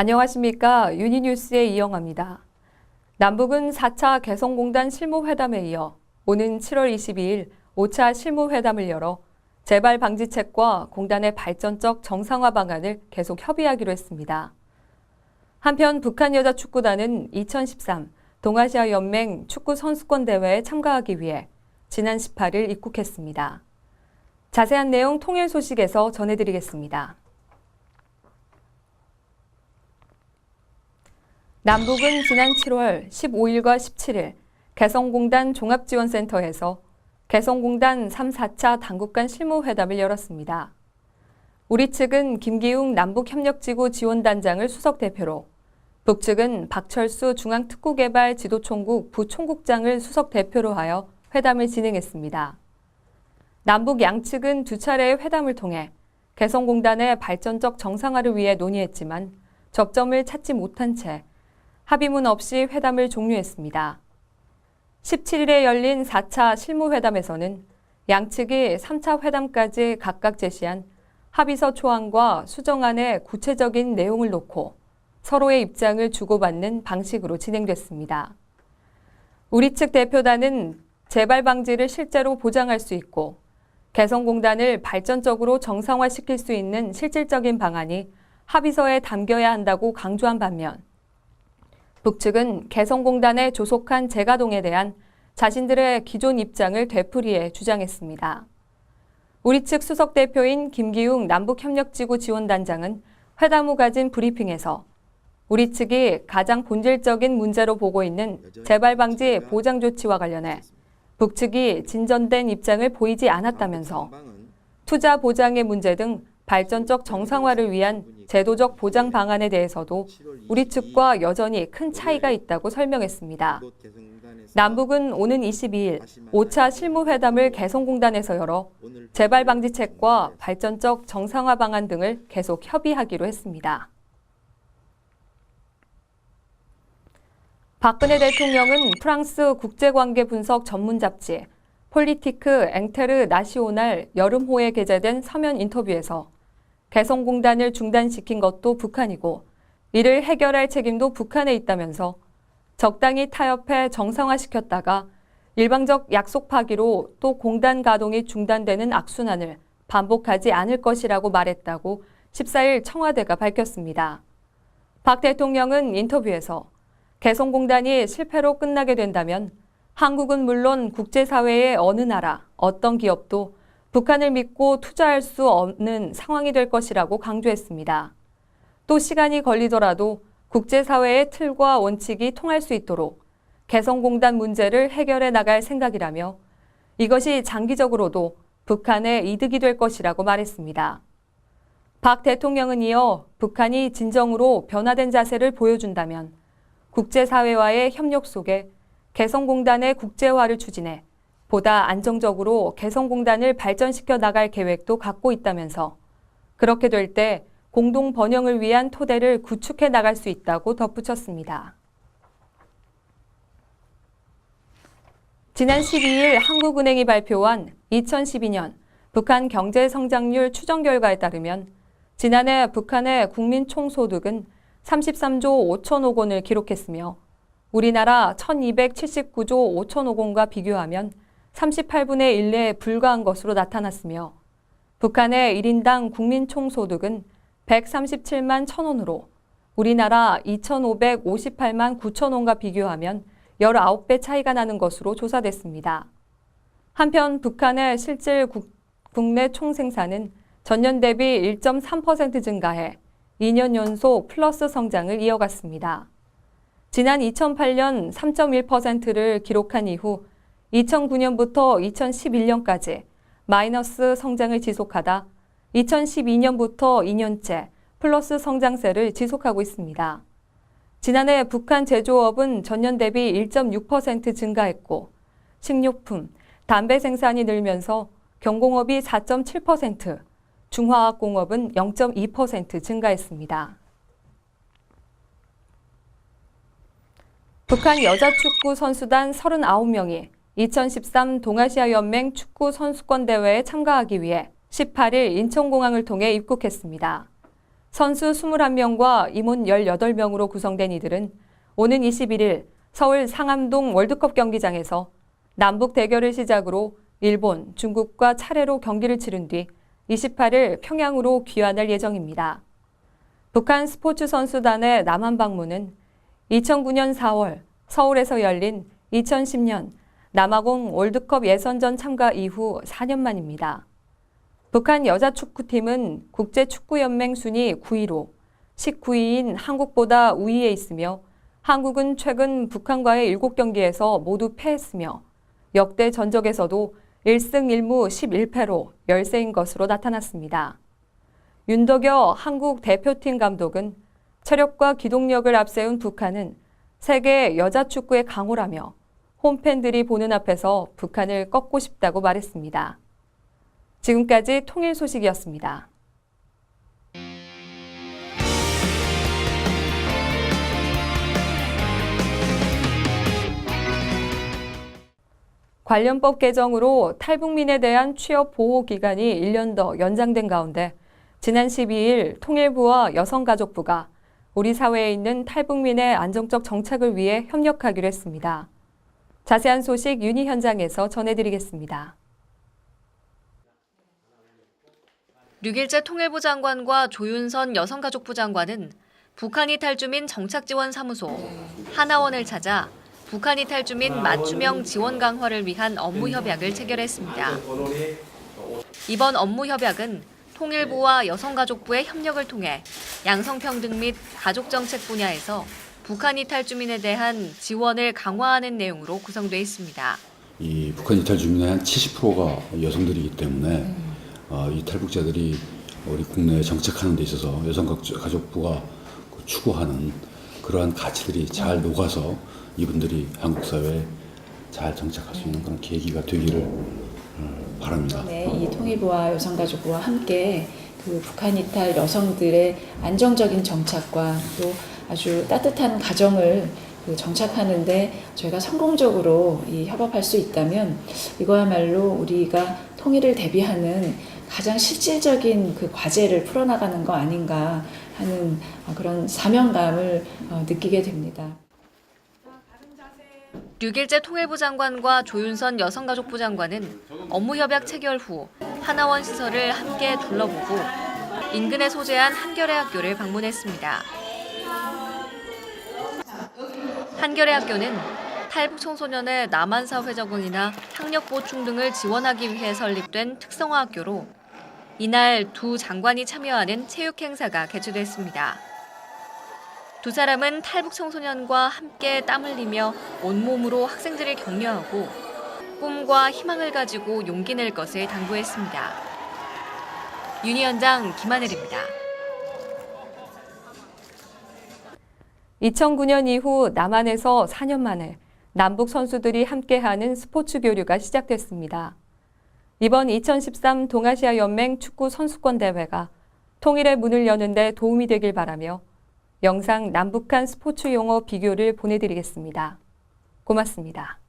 안녕하십니까. 유니뉴스의 이영아입니다. 남북은 4차 개성공단 실무회담에 이어 오는 7월 22일 5차 실무회담을 열어 재발 방지책과 공단의 발전적 정상화 방안을 계속 협의하기로 했습니다. 한편 북한 여자축구단은 2013 동아시아 연맹 축구 선수권 대회에 참가하기 위해 지난 18일 입국했습니다. 자세한 내용 통일 소식에서 전해드리겠습니다. 남북은 지난 7월 15일과 17일 개성공단 종합지원센터에서 개성공단 3, 4차 당국 간 실무회담을 열었습니다. 우리 측은 김기웅 남북협력지구 지원단장을 수석대표로, 북측은 박철수 중앙특구개발지도총국 부총국장을 수석대표로 하여 회담을 진행했습니다. 남북 양측은 두 차례의 회담을 통해 개성공단의 발전적 정상화를 위해 논의했지만 접점을 찾지 못한 채 합의문 없이 회담을 종료했습니다. 17일에 열린 4차 실무회담에서는 양측이 3차 회담까지 각각 제시한 합의서 초안과 수정안의 구체적인 내용을 놓고 서로의 입장을 주고받는 방식으로 진행됐습니다. 우리 측 대표단은 재발 방지를 실제로 보장할 수 있고 개성공단을 발전적으로 정상화시킬 수 있는 실질적인 방안이 합의서에 담겨야 한다고 강조한 반면, 북측은 개성공단에 조속한 재가동에 대한 자신들의 기존 입장을 되풀이해 주장했습니다. 우리 측 수석대표인 김기웅 남북협력지구 지원단장은 회담 후 가진 브리핑에서 우리 측이 가장 본질적인 문제로 보고 있는 재발 방지 보장 조치와 관련해 북측이 진전된 입장을 보이지 않았다면서 투자 보장의 문제 등 발전적 정상화를 위한 제도적 보장 방안에 대해서도 우리 측과 여전히 큰 차이가 있다고 설명했습니다. 남북은 오는 22일 5차 실무회담을 개성공단에서 열어 재발 방지책과 발전적 정상화 방안 등을 계속 협의하기로 했습니다. 박근혜 대통령은 프랑스 국제관계 분석 전문 잡지 폴리티크 앵테르 나시오날 여름호에 게재된 서면 인터뷰에서 개성공단을 중단시킨 것도 북한이고 이를 해결할 책임도 북한에 있다면서 적당히 타협해 정상화시켰다가 일방적 약속 파기로 또 공단 가동이 중단되는 악순환을 반복하지 않을 것이라고 말했다고 14일 청와대가 밝혔습니다. 박 대통령은 인터뷰에서 개성공단이 실패로 끝나게 된다면 한국은 물론 국제사회의 어느 나라, 어떤 기업도 북한을 믿고 투자할 수 없는 상황이 될 것이라고 강조했습니다. 또 시간이 걸리더라도 국제사회의 틀과 원칙이 통할 수 있도록 개성공단 문제를 해결해 나갈 생각이라며 이것이 장기적으로도 북한의 이득이 될 것이라고 말했습니다. 박 대통령은 이어 북한이 진정으로 변화된 자세를 보여준다면 국제사회와의 협력 속에 개성공단의 국제화를 추진해 보다 안정적으로 개성공단을 발전시켜 나갈 계획도 갖고 있다면서 그렇게 될 때 공동 번영을 위한 토대를 구축해 나갈 수 있다고 덧붙였습니다. 지난 12일 한국은행이 발표한 2012년 북한 경제성장률 추정 결과에 따르면 지난해 북한의 국민 총소득은 33조 5천억 원을 기록했으며 우리나라 1279조 5천억 원과 비교하면 38분의 1에 불과한 것으로 나타났으며 북한의 1인당 국민 총소득은 137만 1,000원으로 우리나라 2,558만 9천 원과 비교하면 19배 차이가 나는 것으로 조사됐습니다. 한편 북한의 실질 국내 총생산은 전년 대비 1.3% 증가해 2년 연속 플러스 성장을 이어갔습니다. 지난 2008년 3.1%를 기록한 이후 2009년부터 2011년까지 마이너스 성장을 지속하다 2012년부터 2년째 플러스 성장세를 지속하고 있습니다. 지난해 북한 제조업은 전년 대비 1.6% 증가했고 식료품, 담배 생산이 늘면서 경공업이 4.7%, 중화학공업은 0.2% 증가했습니다. 북한 여자축구 선수단 39명이 2013 동아시아 연맹 축구 선수권 대회에 참가하기 위해 18일 인천공항을 통해 입국했습니다. 선수 21명과 임원 18명으로 구성된 이들은 오는 21일 서울 상암동 월드컵 경기장에서 남북 대결을 시작으로 일본, 중국과 차례로 경기를 치른 뒤 28일 평양으로 귀환할 예정입니다. 북한 스포츠 선수단의 남한 방문은 2009년 4월 서울에서 열린 2010년 남아공 월드컵 예선전 참가 이후 4년 만입니다. 북한 여자축구팀은 국제축구연맹 순위 9위로 19위인 한국보다 우위에 있으며 한국은 최근 북한과의 7경기에서 모두 패했으며 역대 전적에서도 1승 1무 11패로 열세인 것으로 나타났습니다. 윤덕여 한국 대표팀 감독은 체력과 기동력을 앞세운 북한은 세계 여자축구의 강호라며 홈팬들이 보는 앞에서 북한을 꺾고 싶다고 말했습니다. 지금까지 통일 소식이었습니다. 관련법 개정으로 탈북민에 대한 취업 보호 기간이 1년 더 연장된 가운데 지난 12일 통일부와 여성가족부가 우리 사회에 있는 탈북민의 안정적 정착을 위해 협력하기로 했습니다. 자세한 소식 윤희 현장에서 전해드리겠습니다. 6일째 통일부 장관과 조윤선 여성가족부 장관은 북한 이탈주민 정착지원사무소 하나원을 찾아 북한 이탈주민 맞춤형 지원 강화를 위한 업무 협약을 체결했습니다. 이번 업무 협약은 통일부와 여성가족부의 협력을 통해 양성평등 및 가족정책 분야에서 북한 이탈주민에 대한 지원을 강화하는 내용으로 구성되어 있습니다. 이 북한 이탈 주민의 한 70%가 여성들이기 때문에 이 탈북자들이 우리 국내에 정착하는 데 있어서 여성가족부가 추구하는 그러한 가치들이 잘 녹아서 이분들이 한국 사회에 잘 정착할 수 있는 그런 계기가 되기를 바랍니다. 네, 이 통일부와 여성가족부와 함께 그 북한 이탈 여성들의 안정적인 정착과 또 아주 따뜻한 가정을 정착하는데 저희가 성공적으로 협업할 수 있다면 이거야말로 우리가 통일을 대비하는 가장 실질적인 그 과제를 풀어나가는 거 아닌가 하는 그런 사명감을 느끼게 됩니다. 6일째 통일부 장관과 조윤선 여성가족부 장관은 업무협약 체결 후 하나원 시설을 함께 둘러보고 인근에 소재한 한겨레 학교를 방문했습니다. 한겨레 학교는 탈북 청소년의 남한사회 적응이나 학력 보충 등을 지원하기 위해 설립된 특성화 학교로 이날 두 장관이 참여하는 체육 행사가 개최됐습니다. 두 사람은 탈북 청소년과 함께 땀 흘리며 온몸으로 학생들을 격려하고 꿈과 희망을 가지고 용기 낼 것을 당부했습니다. 윤희 현장 김하늘입니다. 2009년 이후 남한에서 4년 만에 남북 선수들이 함께하는 스포츠 교류가 시작됐습니다. 이번 2013 동아시아 연맹 축구 선수권 대회가 통일의 문을 여는 데 도움이 되길 바라며 영상 남북한 스포츠 용어 비교를 보내드리겠습니다. 고맙습니다.